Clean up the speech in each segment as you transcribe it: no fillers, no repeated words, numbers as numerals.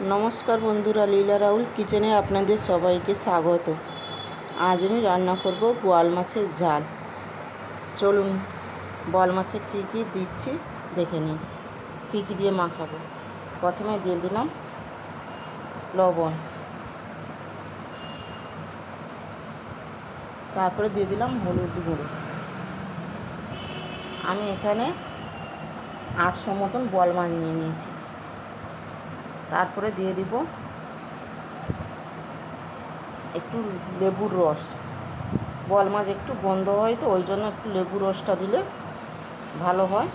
নমস্কার বন্ধুরা, লীলা রাহুল কিচেনে আপনাদের সবাইকে স্বাগত। আজ আমি রান্না করব বোয়াল মাছের ঝাল। চলুন বোয়াল মাছে কী কী দিচ্ছি দেখে নিন, কী কী দিয়ে মাখাবো। প্রথমে দিয়ে দিলাম লবণ, তারপরে দিয়ে দিলাম হলুদ গুঁড়ো। আমি এখানে 800 মতন বোয়াল মাছ নিয়ে নিয়েছি। তারপরে দিয়ে দিব একটু লেবুর রস। বোয়াল মাছ একটু গন্ধ হয়, তো ওই জন্য একটু লেবুর রসটা দিলে ভালো হয়,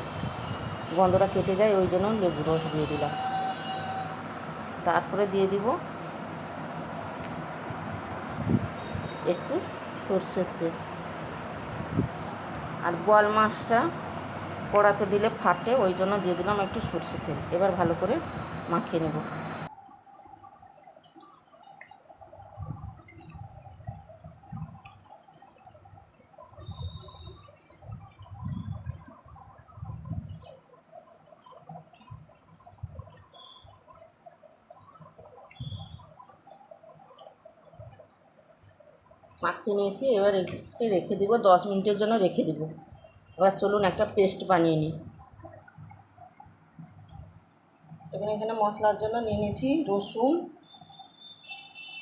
গন্ধটা কেটে যায়, ওই জন্য লেবুর রস দিয়ে দিলাম। তারপরে দিয়ে দিব একটু সর্ষের তেল। আর বোয়াল মাছটা কড়াতে দিলে ফাটে, ওই জন্য দিয়ে দিলাম একটু সর্ষের তেল। এবার ভালো করে মাখিয়ে নেব। মাখিয়ে নিয়েছি, এবার একে রেখে দিব, 10 মিনিটের জন্য রেখে দিব। এবার চলুন একটা পেস্ট বানিয়ে নিই। এখানে মশলার জন্য নিয়ে নিয়েছি রসুন,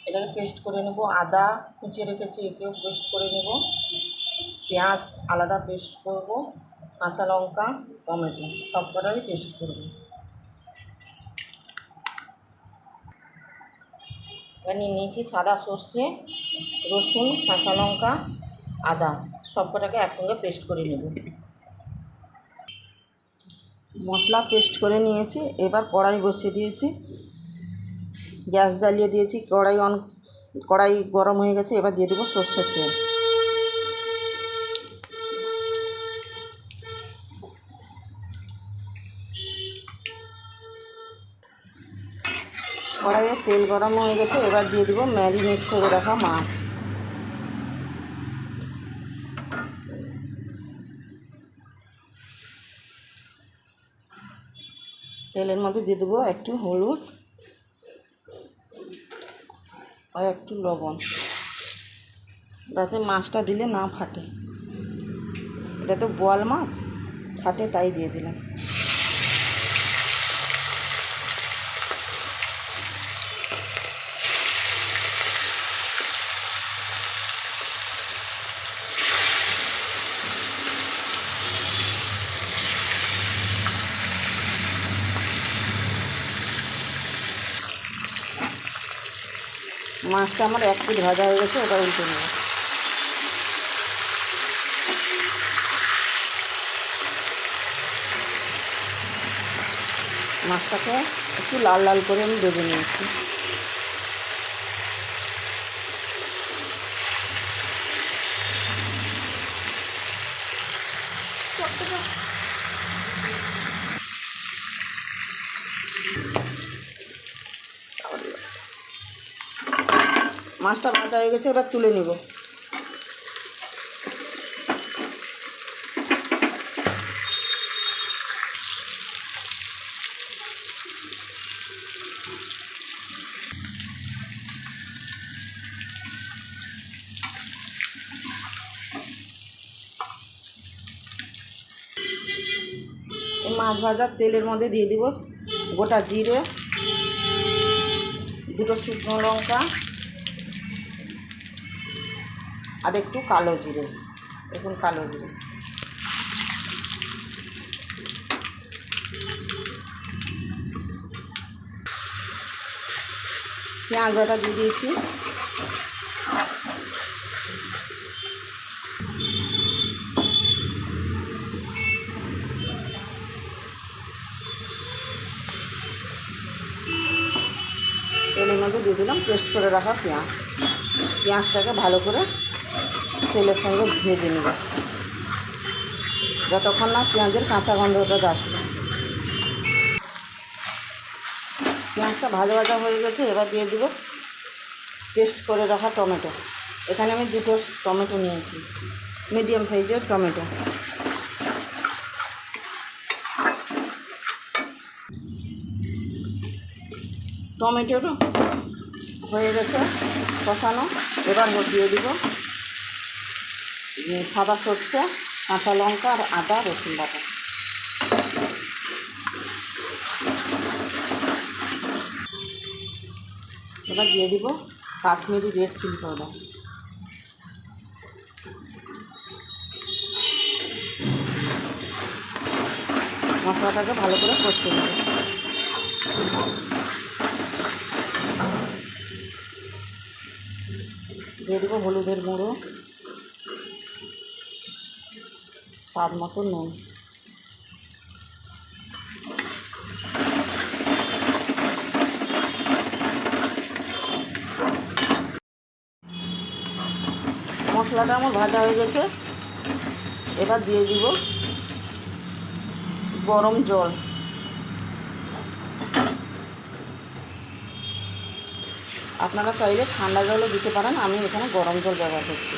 এটাকে পেস্ট করে নেব। আদা কুচিয়ে রেখেছি, একেও পেস্ট করে নেব। পেঁয়াজ আলাদা পেস্ট করব, কাঁচা লঙ্কা, টমেটো সব কটাই পেস্ট করব। এবার নিয়ে নিয়েছি সাদা সর্ষে, রসুন, কাঁচা লঙ্কা, আদা সব কটাকে একসঙ্গে পেস্ট করে নেব। মশলা পেস্ট করে নিয়েছি। এবার কড়াই বসিয়ে দিয়েছি, গ্যাস জ্বালিয়ে দিয়েছি, কড়াই গরম হয়ে গেছে। এবার দিয়ে দেবো সর্ষের তেল। কড়াইয়ে তেল গরম হয়ে গেছে, এবার দিয়ে দেবো ম্যারিনেট করে রাখা মাছ। তেলের মধ্যে দিয়ে দেবো একটু হলুদ আর একটু লবণ, যাতে মাছটা দিলে না ফাটে। এটা তো বোয়াল মাছ, ফাটে তাই দিয়ে দিলাম। মাছটা আমার এক পিঠ ভাজা হয়ে গেছে, এবার উল্টে নেব। মাছটাকে একটু লাল লাল করে আমি ভেজে নিয়েছি। মাছটা ভাজা হয়ে গেছে, এবার তুলে নেব। এই মাছ ভাজার তেলের মধ্যে দিয়ে দিব গোটা জিরে, 2টো শুকনো লঙ্কা আর একটু কালো জিরে। দেখুন কালো জিরে। পেঁয়াজ বাটা দিয়ে দিয়েছি। তেলের মধ্যে দিয়ে দিলাম পেস্ট করে রাখা পেঁয়াজটাকে ভালো করে তেলের সঙ্গে ভেজে নেব, যতক্ষণ না পেঁয়াজের কাঁচা গন্ধটা যাচ্ছে। পেঁয়াজটা ভাজা ভাজা হয়ে গেছে, এবার দিয়ে দেব পেস্ট করে রাখা টমেটো। এখানে আমি 2টো টমেটো নিয়েছি, মিডিয়াম সাইজের টমেটো। টমেটোরও হয়ে গেছে কষানো। এবার দিয়ে দিব সাদা সর্ষে, কাঁচা লঙ্কা আর আদা রসুন বাটা। এবার দিয়ে দিব কাশ্মীরি রেড চিলি পাউডার। মশলাটাকে ভালো করে কষিয়ে নেব। দিয়ে দেবো হলুদের গুঁড়ো, স্বাদ মতো নুন। মশলাটা আমার ভাজা হয়ে গেছে। এবার দিয়ে দিব গরম জল। আপনারা চাইলে ঠান্ডা জলও দিতে পারেন, আমি এখানে গরম জল ব্যবহার করছি।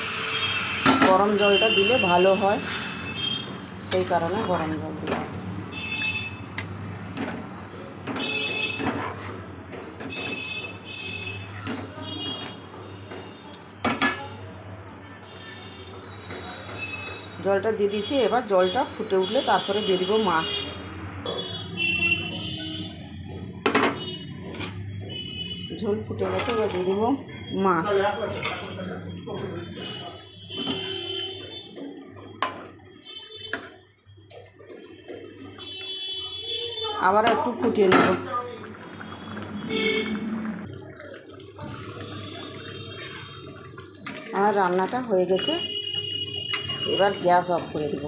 গরম জলটা দিলে ভালো হয়, সেই কারণে গরম জল দিলাম। জলটা দিয়ে দিয়েছি। এবার জলটা ফুটে উঠলে তারপরে দিয়ে দিব মাছ। ঝোল ফুটে গেছে, এবার দিয়ে দিব মাছ। আবার একটু ফুটিয়ে নেব। আমার রান্নাটা হয়ে গেছে, এবার গ্যাস অফ করে দেব।